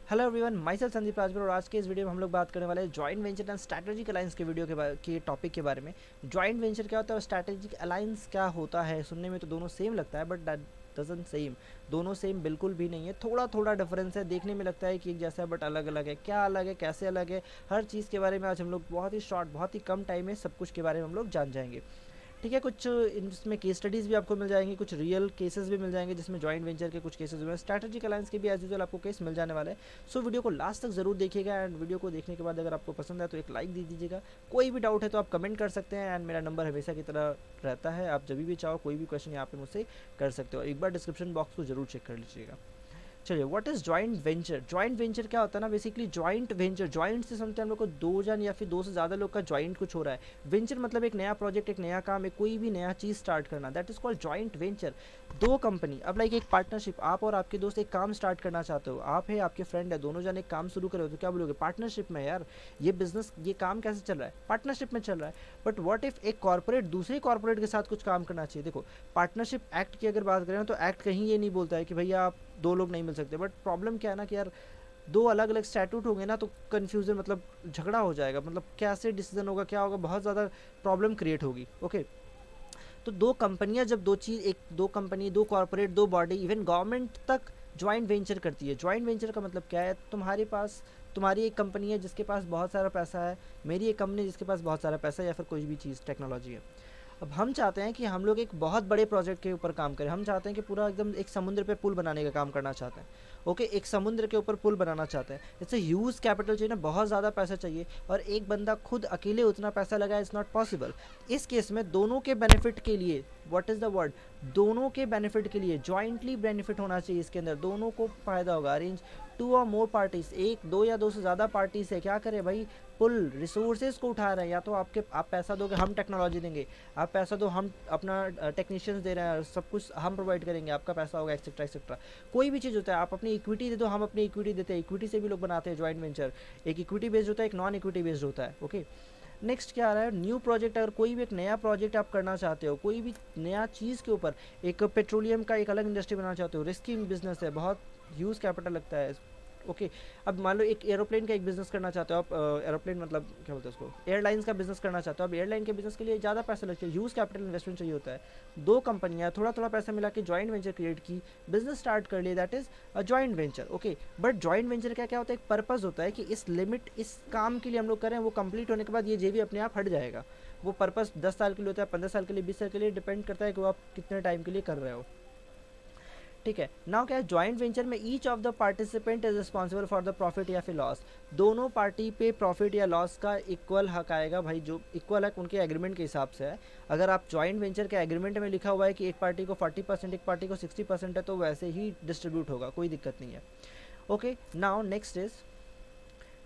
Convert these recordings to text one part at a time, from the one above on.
Hello everyone, my self Sandeep Rajpur और आज के इस वीडियो में हम लोग बात करने वाले हैं joint venture and strategic alliance के वीडियो के टॉपिक के बारे में। जॉइंट वेंचर क्या होता है और स्ट्रैटेजिक अलायंस क्या होता है। सुनने में तो दोनों सेम लगता है बट दैट डजंट सेम। दोनों सेम बिल्कुल भी नहीं है, थोड़ा थोड़ा डिफरेंस है। देखने में लगता है कि एक जैसा है बट अलग अलग है। क्या अलग है, कैसे अलग है, हर चीज़ के बारे में आज हम लोग बहुत ही शॉर्ट, बहुत ही कम टाइम में सब कुछ के बारे में हम लोग जान जाएंगे। ठीक है, कुछ इसमें केस स्टडीज़ भी आपको मिल जाएंगी, कुछ रियल केसेस भी मिल जाएंगे जिसमें जॉइंट वेंचर के कुछ केसेस हुए हैं। स्ट्रैटेजिक अलायंस के भी एज यूजुअल आपको केस मिल जाने वाला है। सो वीडियो को लास्ट तक जरूर देखिएगा एंड वीडियो को देखने के बाद अगर आपको पसंद है तो एक लाइक दे दीजिएगा। कोई भी डाउट है तो आप कमेंट कर सकते हैं एंड मेरा नंबर हमेशा की तरह रहता है। आप जब भी चाहो कोई भी क्वेश्चन यहाँ पे मुझसे कर सकते हो। एक बार डिस्क्रिप्शन बॉक्स को जरूर चेक कर लीजिएगा। चलिए, what is joint venture. Joint venture क्या होता है ना, बेसिकली जॉइंट वेंचर, जॉइंट से समझते हैं हम लोग को दो जन या फिर दो से ज़्यादा लोग का जॉइंट कुछ हो रहा है। वेंचर मतलब एक नया प्रोजेक्ट, एक नया काम, एक कोई भी नया चीज़ स्टार्ट करना, that is called joint venture. दो कंपनी, अब लाइक एक पार्टनरशिप, आप और आपके दोस्त एक काम स्टार्ट करना चाहते हो, आप है आपके फ्रेंड है, दोनों जन एक काम शुरू करे हो तो क्या बोलोगे, पार्टनरशिप में यार ये बिजनेस, ये काम कैसे चल रहा है, पार्टनरशिप में चल रहा है। बट व्हाट इफ एक कॉर्पोरेट दूसरी कॉर्पोरेट के साथ कुछ काम करना चाहिए। देखो, पार्टनरशिप एक्ट की अगर बात करें तो एक्ट कहीं ये नहीं बोलता है कि भैया आप दो लोग नहीं मिल सकते। बट प्रॉब्लम क्या है ना कि यार दो अलग अलग स्टैट्यूट होंगे ना तो कन्फ्यूजन, मतलब झगड़ा हो जाएगा, मतलब कैसे डिसीजन होगा, क्या होगा, बहुत ज़्यादा प्रॉब्लम क्रिएट होगी। ओके, तो दो कंपनियां जब दो चीज़, एक दो कंपनी, दो कॉर्पोरेट, दो बॉडी, इवन गवर्नमेंट तक ज्वाइंट वेंचर करती है। ज्वाइंट वेंचर का मतलब क्या है, तुम्हारे पास, तुम्हारी एक कंपनी है जिसके पास बहुत सारा पैसा है, मेरी एक कंपनी जिसके पास बहुत सारा पैसा है, या फिर कोई भी चीज़ टेक्नोलॉजी है। अब हम चाहते हैं कि हम लोग एक बहुत बड़े प्रोजेक्ट के ऊपर काम करें। हम चाहते हैं कि पूरा एकदम एक समुद्र पे पुल बनाने का काम करना चाहते हैं। ओके, एक समुद्र के ऊपर पुल बनाना चाहते हैं, इससे ह्यूज कैपिटल चाहिए ना, बहुत ज़्यादा पैसा चाहिए, और एक बंदा खुद अकेले उतना पैसा लगाए, इट्स नॉट पॉसिबल। इस केस में दोनों के बेनिफिट के लिए, व्हाट इज़ द वर्ड, दोनों के बेनिफिट के लिए जॉइंटली बेनिफिट होना चाहिए। इसके अंदर दोनों को फ़ायदा होगा। अरेंज टू और मोर पार्टीज, एक, दो या दो से ज़्यादा पार्टीज है, क्या करें भाई, पुल रिसोर्सेज को उठा रहे हैं। या तो आप पैसा दोगे, हम टेक्नोलॉजी देंगे, आप पैसा दो, हम अपना टेक्नीशियंस दे रहे हैं, सब कुछ हम प्रोवाइड करेंगे, आपका पैसा होगा, एक्सेट्रा एक्सेट्रा। कोई भी चीज़ होता है, आप अपनी इक्विटी दे दो, हम अपनी इक्विटी देते हैं। इक्विटी से भी लोग बनाते हैं जॉइंट वेंचर। एक इक्विटी बेस्ड होता है, एक नॉन इक्विटी बेस्ड होता है। ओके, नेक्स्ट क्या आ रहा है, न्यू प्रोजेक्ट। अगर कोई भी एक नया प्रोजेक्ट आप करना चाहते हो, कोई भी नया चीज़ के ऊपर, एक पेट्रोलियम का एक अलग इंडस्ट्री बनाना चाहते हो, रिस्की बिजनेस है, बहुत ह्यूज कैपिटल लगता है। ओके, अब मान लो एक एरोप्लेन का एक बिजनेस करना चाहते हो आप, एरोप्लेन मतलब क्या बोलते हैं उसको, एयरलाइंस का बिजनेस करना चाहते हो। अब एयरलाइन के बिजनेस के लिए ज़्यादा पैसा लगता है, ह्यूज कैपिटल इन्वेस्टमेंट चाहिए होता है। दो कंपनियां थोड़ा थोड़ा पैसा मिला के जॉइंट वेंचर क्रिएट की, बिजनेस स्टार्ट कर लिए, that is a joint venture. Okay, butt joint venture का क्या होता है, एक पर्पज़ होता है कि इस लिमिट, इस काम के लिए हम लोग करें, वो कंप्लीट होने के बाद ये जेवी अपने आप हट जाएगा। वो पर्पज़ 10 साल के लिए होता है, 15 साल के लिए, 20 साल के लिए, डिपेंड करता है कि वो आप कितने टाइम के लिए कर रहे हो। ठीक है, नाउ क्या है, ज्वाइंट वेंचर में each of the participant is responsible for the profit या फिर लॉस। दोनों पार्टी पे प्रॉफिट या लॉस का इक्वल हक आएगा भाई, जो इक्वल हक उनके एग्रीमेंट के हिसाब से है। अगर आप ज्वाइंट वेंचर के एग्रीमेंट में लिखा हुआ है कि एक पार्टी को 40%, एक पार्टी को 60% है, तो वैसे ही डिस्ट्रीब्यूट होगा, कोई दिक्कत नहीं है। Okay, now next is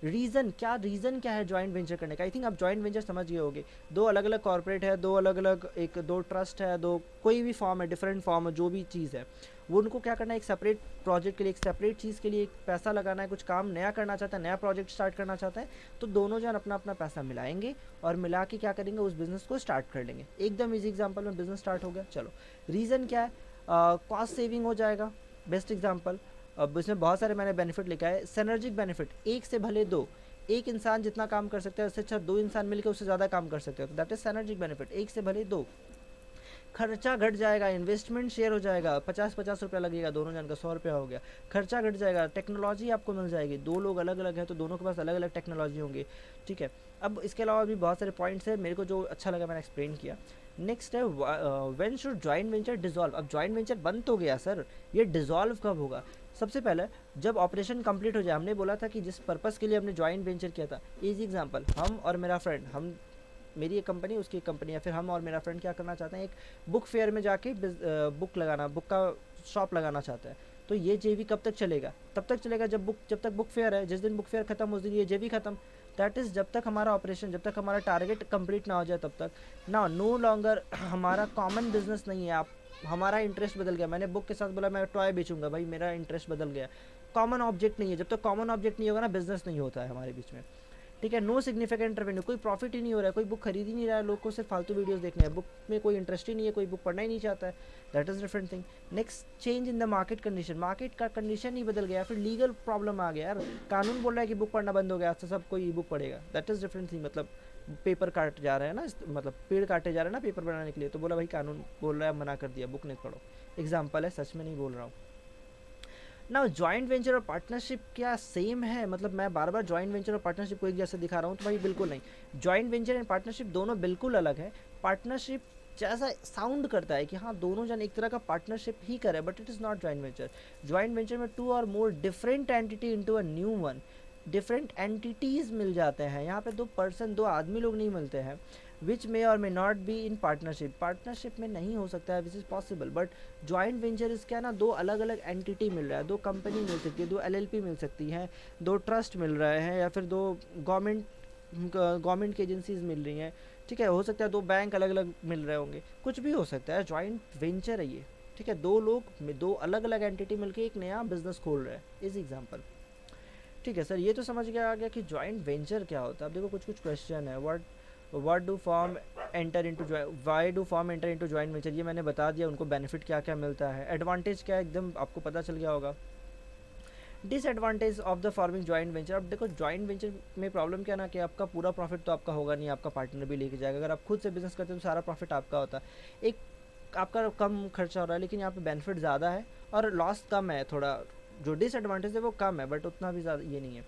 reason. क्या रीज़न क्या है ज्वाइंट वेंचर करने का। आई थिंक आप ज्वाइंट वेंचर समझ गए होगे। दो अलग अलग कॉर्पोरेट है, दो अलग अलग, एक दो ट्रस्ट है, दो कोई भी फॉर्म है, डिफरेंट फॉर्म है, जो भी चीज़ है, वो उनको क्या करना है, एक सेपरेट प्रोजेक्ट के लिए, एक सेपरेट चीज़ के लिए एक पैसा लगाना है, कुछ काम नया करना चाहता है, नया प्रोजेक्ट स्टार्ट करना चाहता है, तो दोनों जन अपना अपना पैसा मिलाएंगे और मिला के क्या करेंगे, उस बिज़नेस को स्टार्ट कर लेंगे। एकदम इजी एग्जाम्पल में बिज़नेस स्टार्ट हो गया। चलो, रीज़न क्या है, कॉस्ट सेविंग हो जाएगा, बेस्ट एग्जाम्पल। अब इसमें बहुत सारे मैंने बेनिफिट लिखा है। सिनर्जिक बेनिफिट, एक से भले दो, एक इंसान जितना काम कर सकता है उससे अच्छा दो इंसान मिलकर उससे ज़्यादा काम कर सकते हो, तो दैट इज सिनर्जिक बेनिफिट, एक से भले दो। खर्चा घट जाएगा, इन्वेस्टमेंट शेयर हो जाएगा, 50-50 रुपया लगेगा, दोनों जन का 100 रुपया हो गया, खर्चा घट जाएगा, टेक्नोलॉजी आपको मिल जाएगी, दो लोग अलग अलग हैं तो दोनों के पास अलग अलग टेक्नोलॉजी होंगी। ठीक है, अब इसके अलावा भी बहुत सारे पॉइंट्स हैं, मेरे को जो अच्छा लगा मैंने एक्सप्लेन किया। नेक्स्ट है, when should joint venture dissolve. अब जॉइंट वेंचर बंद तो गया सर, ये डिसॉल्व कब होगा। सबसे पहले जब ऑपरेशन कंप्लीट हो जाए, हमने बोला था कि जिस पर्पस के लिए हमने जॉइंट वेंचर किया था, इजी एग्जांपल, हम और मेरा फ्रेंड, हम, मेरी एक कंपनी, उसकी एक कंपनी, या फिर हम और मेरा फ्रेंड क्या करना चाहते हैं, एक बुक फेयर में जाके बुक लगाना, बुक का शॉप लगाना चाहते हैं। तो ये जेवी कब तक चलेगा, तब तक चलेगा जब तक बुक फेयर है। जिस दिन बुक फेयर खत्म उस दिन ये जेवी खत्म। दैट इज़ जब तक हमारा ऑपरेशन, जब तक हमारा टारगेट कंप्लीट ना हो जाए तब तक ना, नो लॉन्गर हमारा कॉमन बिजनेस नहीं है। आप, हमारा इंटरेस्ट बदल गया, मैंने बुक के साथ बोला मैं टॉय बेचूंगा, भाई मेरा इंटरेस्ट बदल गया। कॉमन ऑब्जेक्ट नहीं है, जब तक कॉमन ऑब्जेक्ट नहीं होगा ना, बिजनेस नहीं होता है हमारे बीच में। ठीक है। नो सिग्निफिकेंट रेवेन्यू, कोई प्रॉफिट ही नहीं हो रहा है, कोई बुक खरीद ही नहीं रहा है, लोग को सिर्फ फालतू वीडियोस देखने हैं, बुक में कोई इंटरेस्ट ही नहीं है, कोई बुक पढ़ना ही नहीं चाहता है, that is different thing. Next, change in the market condition, market का कंडीशन ही बदल गया, फिर लीगल प्रॉब्लम आ गया यार, कानून बोल रहा है कि बुक पढ़ना बंद हो गया, तो सब कोई ई बुक पढ़ेगा, दैट इज़ डिफरेंट थिंग। मतलब पेपर काट जा रहे हैं ना, मतलब पेड़ काटे जा रहे हैं ना पेपर बनाने के लिए, तो बोला भाई कानून बोल रहा है, मना कर दिया, बुक नहीं पढ़ो। एग्जाम्पल है, सच में नहीं बोल रहा हूँ ना। जॉइंट वेंचर और पार्टनरशिप क्या सेम है? मतलब मैं बार बार जॉइंट वेंचर और पार्टनरशिप को एक जैसे दिखा रहा हूँ, तो भाई बिल्कुल नहीं। जॉइंट वेंचर एंड पार्टनरशिप दोनों बिल्कुल अलग है। पार्टनरशिप जैसा साउंड करता है कि हाँ दोनों जन एक तरह का पार्टनरशिप ही करे, but it is not joint venture. Joint venture में 2 और more different entity into a new one, different entities मिल जाते हैं। यहाँ पे 2 आदमी लोग नहीं मिलते हैं, विच मे और may not be in partnership. Partnership में नहीं हो सकता है, which is possible, butt joint venture इस क्या ना, 2 अलग अलग एंटिटी मिल रहा है, 2 कंपनी मिल सकती है, 2 LLP मिल सकती हैं, 2 ट्रस्ट मिल रहे हैं, या फिर 2 गवर्नमेंट की एजेंसीज मिल रही हैं, ठीक है। हो सकता है 2 बैंक अलग अलग मिल रहे होंगे, कुछ भी हो सकता है। जॉइंट वेंचर है ये, ठीक है। 2 लोग 2 अलग अलग एंटिटी मिलकर एक नया बिजनेस खोल रहे हैं, इज एग्जाम्पल। ठीक है सर, ये तो समझ गया आ गया कि जॉइंट वेंचर क्या होता है। अब देखो कुछ कुछ क्वेश्चन है, what do form enter into, why do form enter into joint venture, ये मैंने बता दिया। उनको बेनिफिट क्या क्या मिलता है, एडवांटेज क्या है, एकदम आपको पता चल गया होगा। Disadvantage of the forming joint venture, अब देखो जॉइंट वेंचर में प्रॉब्लम क्या ना, कि आपका पूरा प्रॉफिट तो आपका होगा नहीं, आपका पार्टनर भी लेके जाएगा। अगर आप खुद से बिजनेस करते हो तो सारा प्रॉफिट आपका होता है, एक आपका कम खर्चा हो रहा है, लेकिन यहाँ पे बेनिफिट ज़्यादा है और लॉस कम है थोड़ा। जो डिसएडवांटेज है वो कम है, बट उतना भी ज़्यादा ये नहीं है।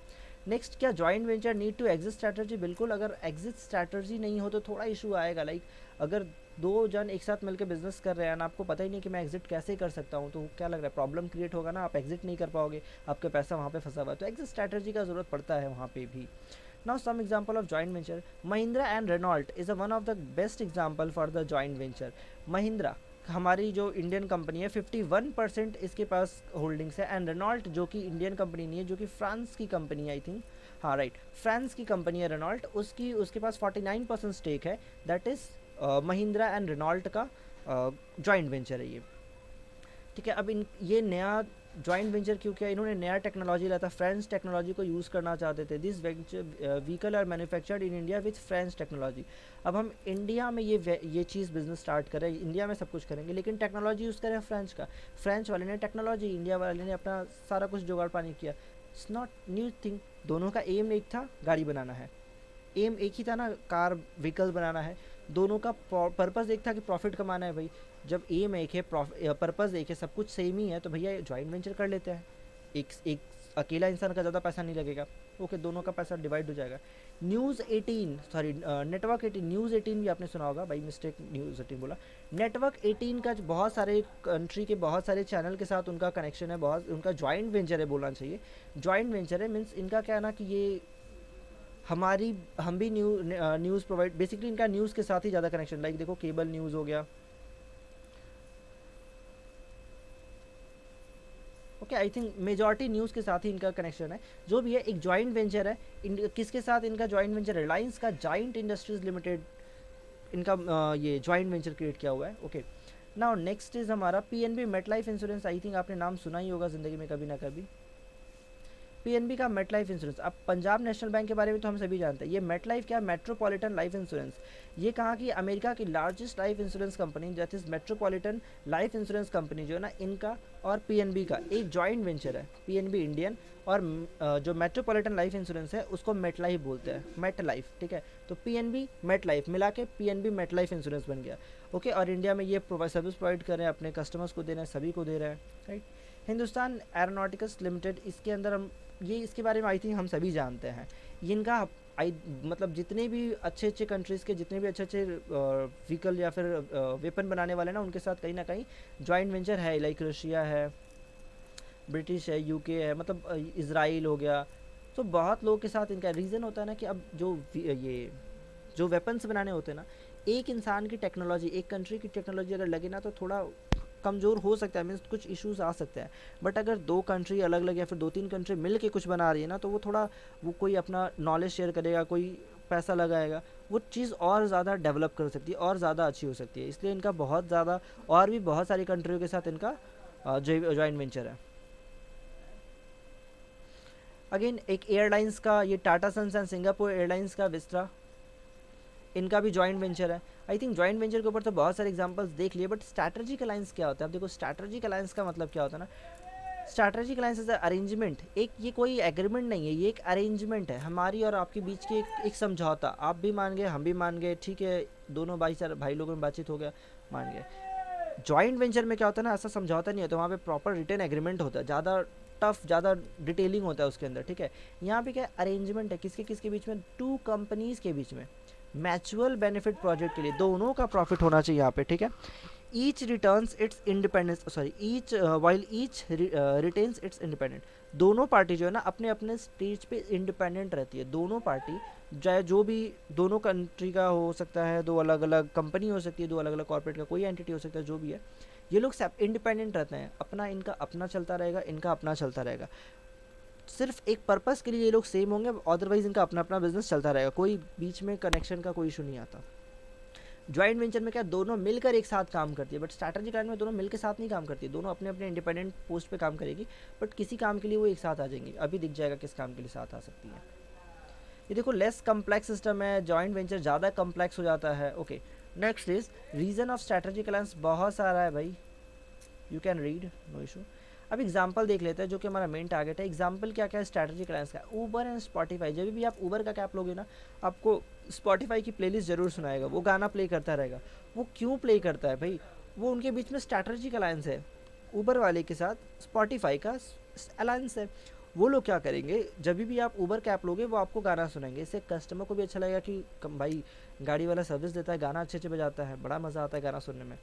नेक्स्ट, क्या joint venture need to exit strategy? बिल्कुल, अगर एग्जिट स्ट्रैटेजी नहीं हो तो थोड़ा इशू आएगा। लाइक अगर 2 जन एक साथ मिलकर बिजनेस कर रहे हैं ना, आपको पता ही नहीं कि मैं एग्जिट कैसे कर सकता हूँ, तो क्या लग रहा है प्रॉब्लम क्रिएट होगा ना, आप एग्जिट नहीं कर पाओगे, आपका पैसा वहाँ पे फंसा हुआ है, तो एग्जिट स्ट्रैटेजी का ज़रूरत पड़ता है वहाँ पे भी। Now some example of joint venture, Mahindra and Renault is one of the best example for the joint venture. Mahindra हमारी जो इंडियन कंपनी है, 51% इसके पास होल्डिंग्स है, एंड रेनॉल्ट जो कि इंडियन कंपनी नहीं है, जो कि फ्रांस की कंपनी है आई थिंक, हाँ राइट, फ्रांस की कंपनी है रेनॉल्ट, उसके पास 49% स्टेक है। That is Mahindra and Renault का जॉइंट वेंचर है ये, ठीक है। अब ये नया जॉइंट वेंचर क्यों किया, इन्होंने नया टेक्नोलॉजी लाया था, फ्रेंच टेक्नोलॉजी को यूज़ करना चाहते थे। This vehicle are manufactured in India with French technology. अब हम इंडिया में ये चीज़ बिजनेस स्टार्ट करें, इंडिया में सब कुछ करेंगे, लेकिन टेक्नोलॉजी यूज़ करें फ्रेंच का। फ्रेंच वाले ने टेक्नोलॉजी, इंडिया वाले ने अपना सारा कुछ जुगाड़ पानी किया। इट्स नॉट न्यू थिंग, दोनों का एम एक था, गाड़ी बनाना है, एम एक ही था ना, कार व्हीकल बनाना है। दोनों का पर्पज़ एक था कि प्रॉफिट कमाना है भाई। जब एम एक है, पर्पज़ एक है, सब कुछ सेम ही है, तो भैया जॉइंट वेंचर कर लेते हैं। एक अकेला इंसान का ज़्यादा पैसा नहीं लगेगा, ओके, दोनों का पैसा डिवाइड हो जाएगा। न्यूज़ 18 सॉरी नेटवर्क 18, न्यूज़ 18 भी आपने सुना होगा, बाई मिस्टेक न्यूज़ 18 बोला। नेटवर्क 18 का बहुत सारे कंट्री के बहुत सारे चैनल के साथ उनका कनेक्शन है, बहुत उनका जॉइंट वेंचर है बोलना चाहिए। जॉइंट वेंचर है मीन्स इनका क्या है ना कि ये हम भी न्यूज़ प्रोवाइड, बेसिकली इनका न्यूज़ के साथ ही ज़्यादा कनेक्शन। लाइक देखो केबल न्यूज़ हो गया, okay, I think majority news के साथ ही इनका कनेक्शन है। जो भी है, एक जॉइंट वेंचर है, किसके साथ इनका जॉइंट वेंचर? रिलायंस का जायंट इंडस्ट्रीज लिमिटेड, इनका ये जॉइंट वेंचर क्रिएट किया हुआ है, ओके। नाउ नेक्स्ट इज़ हमारा PNB MetLife insurance. I think आपने नाम सुना ही होगा ज़िंदगी में कभी ना कभी, PNB का मेट लाइफ इंश्योरेंस। अब पंजाब नेशनल बैंक के बारे में तो हम सभी जानते हैं। ये मेट लाइफ क्या, मेट्रोपॉलिटन लाइफ इंश्योरेंस, ये कहाँ की, अमेरिका की largest life insurance company that is metropolitan life insurance company जो है ना, इनका और PNB का एक जॉइंट वेंचर है। PNB इंडियन और जो मेट्रोपॉलिटन लाइफ इंश्योरेंस है उसको मेट लाइफ बोलते हैं, मेट लाइफ, ठीक है। तो PNB मेट लाइफ मिला के PNB मेट लाइफ इंश्योरेंस बन गया, ओके। और इंडिया में ये सर्विस प्रोवाइड कर रहे हैं, अपने कस्टमर्स को दे रहे हैं, सभी को दे रहे हैं, राइट। हिंदुस्तान एरोनॉटिक्स लिमिटेड, इसके अंदर हम ये इसके बारे में आई थिंक हम सभी जानते हैं। इनका मतलब जितने भी अच्छे अच्छे कंट्रीज़ के जितने भी अच्छे अच्छे व्हीकल या फिर वेपन बनाने वाले ना, उनके साथ कहीं ना कहीं जॉइंट वेंचर है। लाइक रशिया है, ब्रिटिश है, UK है, मतलब इसराइल हो गया। तो बहुत लोगों के साथ इनका रीज़न होता है ना कि अब ये जो वेपन्स बनाने होते हैं ना, एक इंसान की टेक्नोलॉजी, एक कंट्री की टेक्नोलॉजी अगर लगे ना तो थोड़ा कमज़ोर हो सकता है, मीन्स कुछ इश्यूज आ सकते हैं। बट अगर 2 कंट्री अलग अलग या फिर 2-3 कंट्री मिल के कुछ बना रही है ना, तो वो थोड़ा कोई अपना नॉलेज शेयर करेगा, कोई पैसा लगाएगा, वो चीज़ और ज़्यादा डेवलप कर सकती है और ज़्यादा अच्छी हो सकती है। इसलिए इनका बहुत ज़्यादा और भी बहुत सारी कंट्रियों के साथ इनका जॉइंट वेंचर है। अगेन एक एयरलाइंस का, ये Tata Sons and Singapore Airlines का विस्त्रा, इनका भी जॉइंट वेंचर है। आई थिंक जॉइंट वेंचर के ऊपर तो बहुत सारे एग्जांपल्स देख लिए, बट स्ट्रैटेजिक अलायंस क्या होता है? अब देखो स्ट्रैटेजिक अलायंस का मतलब क्या होता है ना, स्ट्रैटेजिक अलायंस इज अरेंजमेंट, एक ये कोई एग्रीमेंट नहीं है, ये एक अरेंजमेंट है हमारी और आपके बीच की एक समझौता। आप भी मान गए, हम भी मान गए, ठीक है, दोनों भाई लोगों में बातचीत हो गया, मान गए। जॉइंट वेंचर में क्या होता है ना, ऐसा समझौता नहीं होता, वहाँ पे प्रॉपर रिटर्न एग्रीमेंट होता है, ज़्यादा टफ, ज़्यादा डिटेलिंग होता है उसके अंदर, ठीक है। यहाँ पे क्या अरेंजमेंट है, किसके किसके बीच में, टू कंपनीज के बीच में, म्यूचुअल बेनिफिट प्रोजेक्ट के लिए, दोनों का प्रॉफिट होना चाहिए यहाँ पे, ठीक है। Each returns it's independence, sorry each while each retains it's independent, दोनों पार्टी जो है ना अपने अपने स्टेज पे इंडिपेंडेंट रहती है, दोनों पार्टी, चाहे जो भी दोनों कंट्री का हो सकता है, दो अलग अलग कंपनी हो सकती है, दो अलग अलग कॉर्पोरेट का कोई एंटिटी हो सकता है, जो भी है, ये लोग सब इंडिपेंडेंट रहते हैं, अपना इनका अपना चलता रहेगा, इनका अपना चलता रहेगा, सिर्फ एक पर्पस के लिए ये लोग सेम होंगे, अदरवाइज इनका अपना अपना बिजनेस चलता रहेगा, कोई बीच में कनेक्शन का कोई इशू नहीं आता। जॉइंट वेंचर में क्या दोनों मिलकर एक साथ काम करती है, बट स्ट्रैटेजिक प्लान में दोनों मिलकर साथ नहीं काम करती, दोनों अपने अपने इंडिपेंडेंट पोस्ट पे काम करेगी, बट किसी काम के लिए वो एक साथ आ जाएंगी, अभी दिख जाएगा किस काम के लिए साथ आ सकती है। ये देखो लेस कम्प्लेक्स सिस्टम है, जॉइंट वेंचर ज़्यादा कम्प्लेक्स हो जाता है। Okay, next is reason of strategic alliance, बहुत सारा है भाई, you can read, no issue. अब एग्जाम्पल देख लेते हैं जो कि हमारा मेन टारगेट है। एग्जाम्पल क्या क्या है स्ट्रैटेजिक अलायंस का, ऊबर एंड स्पॉटिफाई, जब भी आप ऊबर का कैप लोगे ना, आपको स्पॉटिफाई की प्लेलिस्ट जरूर सुनाएगा, वो गाना प्ले करता रहेगा। वो क्यों प्ले करता है भाई, वो उनके बीच में स्ट्रैटेजिक अलायंस है, ऊबर वाले के साथ स्पॉटिफाई का अलायंस है। वो लोग क्या करेंगे, जब भी आप ऊबर कैप लोगे वो आपको गाना सुनाएंगे, इससे कस्टमर को भी अच्छा लगेगा कि भाई गाड़ी वाला सर्विस देता है, गाना अच्छे अच्छे बजाता है, बड़ा मज़ा आता है गाना सुनने में।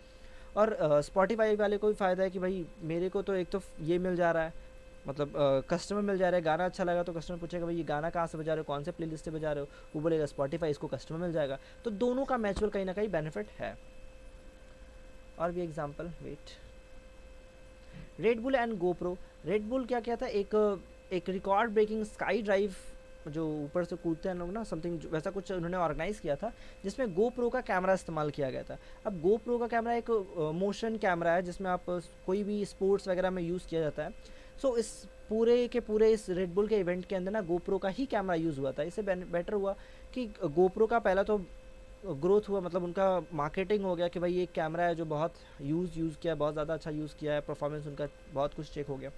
और स्पॉटिफाई वाले को भी फ़ायदा है कि भाई मेरे को तो एक तो ये मिल जा रहा है, मतलब कस्टमर मिल जा रहा है, गाना अच्छा लगा तो कस्टमर पूछेगा भाई ये गाना कहाँ से बजा रहे हो, कौन से प्लेलिस्ट से बजा रहे हो, वो बोलेगा स्पॉटिफाई, इसको कस्टमर मिल जाएगा, तो दोनों का म्यूचुअल कहीं ना कहीं बेनिफिट है। और भी example, wait, Red Bull and GoPro. Red Bull क्या क्या था, एक रिकॉर्ड ब्रेकिंग स्काई ड्राइव जो ऊपर से कूदते हैं लोग ना, समथिंग वैसा कुछ उन्होंने ऑर्गेनाइज़ किया था, जिसमें गोप्रो का कैमरा इस्तेमाल किया गया था। अब गोप्रो का कैमरा एक मोशन कैमरा है, जिसमें आप कोई भी स्पोर्ट्स वगैरह में यूज़ किया जाता है। सो इस पूरे के पूरे इस रेड बुल के इवेंट के अंदर ना गोप्रो का ही कैमरा यूज़ हुआ था। इससे बेटर हुआ कि गोप्रो का पहला तो ग्रोथ हुआ, मतलब उनका मार्केटिंग हो गया कि भाई ये कैमरा है जो बहुत यूज़ किया, बहुत ज़्यादा अच्छा यूज़ किया है, परफॉर्मेंस उनका बहुत कुछ चेक हो गया।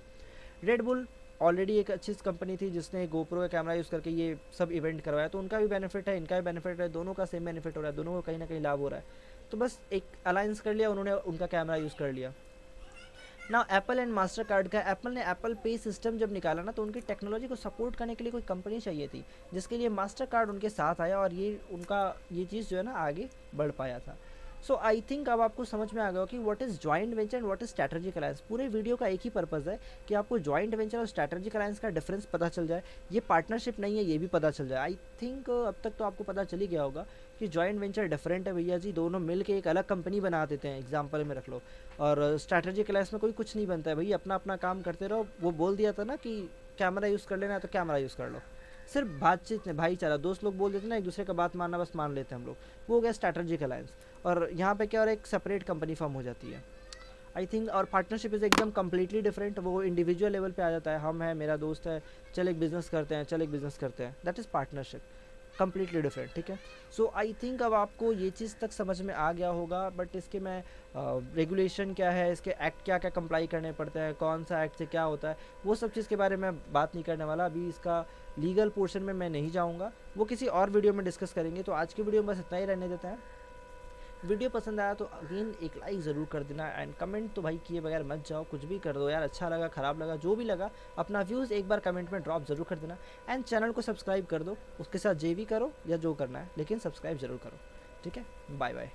रेड बुल ऑलरेडी एक अच्छी कंपनी थी जिसने गोप्रो का कैमरा यूज़ करके ये सब इवेंट करवाया, तो उनका भी बेनिफिट है, इनका भी बेनिफिट है, दोनों का सेम बेनिफिट हो रहा है, दोनों को कहीं ना कहीं लाभ हो रहा है। तो बस एक अलायंस कर लिया उन्होंने, उनका कैमरा यूज़ कर लिया। ना एप्पल एंड मास्टर कार्ड का, एप्पल ने एप्पल पे सिस्टम जब निकाला ना, तो उनकी टेक्नोलॉजी को सपोर्ट करने के लिए कोई कंपनी चाहिए थी, जिसके लिए मास्टर कार्ड उनके साथ आया, और ये उनका ये चीज़ जो है ना आगे बढ़ पाया था। सो आई थिंक अब आपको समझ में आ गया कि what is joint venture and what is strategic alliance. पूरे वीडियो का एक ही पर्पज़ है कि आपको जॉइंट वेंचर और स्ट्रैटेजिक अलायंस का डिफरेंस पता चल जाए, ये पार्टनरशिप नहीं है ये भी पता चल जाए। आई थिंक अब तक तो आपको पता चल ही गया होगा कि जॉइंट वेंचर डिफरेंट है भैया जी, दोनों मिल के एक अलग कंपनी बना देते हैं, एग्जाम्पल में रख लो। और स्ट्रैटेजिक अलायंस में कोई कुछ नहीं बनता है भैया, अपना अपना काम करते रहो। वो बोल दिया था ना कि कैमरा यूज़ कर लेना है तो कैमरा यूज़ कर लो, सिर्फ बातचीत में भाईचारा, दोस्त लोग बोल देते ना एक दूसरे का बात मानना, बस मान लेते हैं हम लोग, वो हो गया स्ट्रैटेजिक अलायंस। और यहाँ पे क्या और एक सेपरेट कंपनी फॉर्म हो जाती है आई थिंक। और पार्टनरशिप इज़ एकदम कम्प्लीटली डिफरेंट, वो इंडिविजुअल लेवल पे आ जाता है, हम है, मेरा दोस्त है, चल एक बिज़नेस करते हैं, चल एक बिज़नेस करते हैं, that is partnership, completely different, ठीक है। सो आई थिंक अब आपको ये चीज़ तक समझ में आ गया होगा, बट इसके मैं रेगुलेशन क्या है, इसके एक्ट क्या क्या कंप्लाई करने पड़ते हैं, कौन सा एक्ट से क्या होता है, वो सब चीज़ के बारे में बात नहीं करने वाला अभी। इसका लीगल पोर्शन में मैं नहीं जाऊँगा, वो किसी और वीडियो में डिस्कस करेंगे। तो आज की वीडियो में बस इतना ही रहने देते हैं। वीडियो पसंद आया तो अगेन एक लाइक ज़रूर कर देना, एंड कमेंट तो भाई किए बगैर मत जाओ, कुछ भी कर दो यार, अच्छा लगा ख़राब लगा जो भी लगा, अपना व्यूज़ एक बार कमेंट में ड्रॉप ज़रूर कर देना, एंड चैनल को सब्सक्राइब कर दो, उसके साथ जे भी करो या जो करना है, लेकिन सब्सक्राइब ज़रूर करो, ठीक है। Bye bye.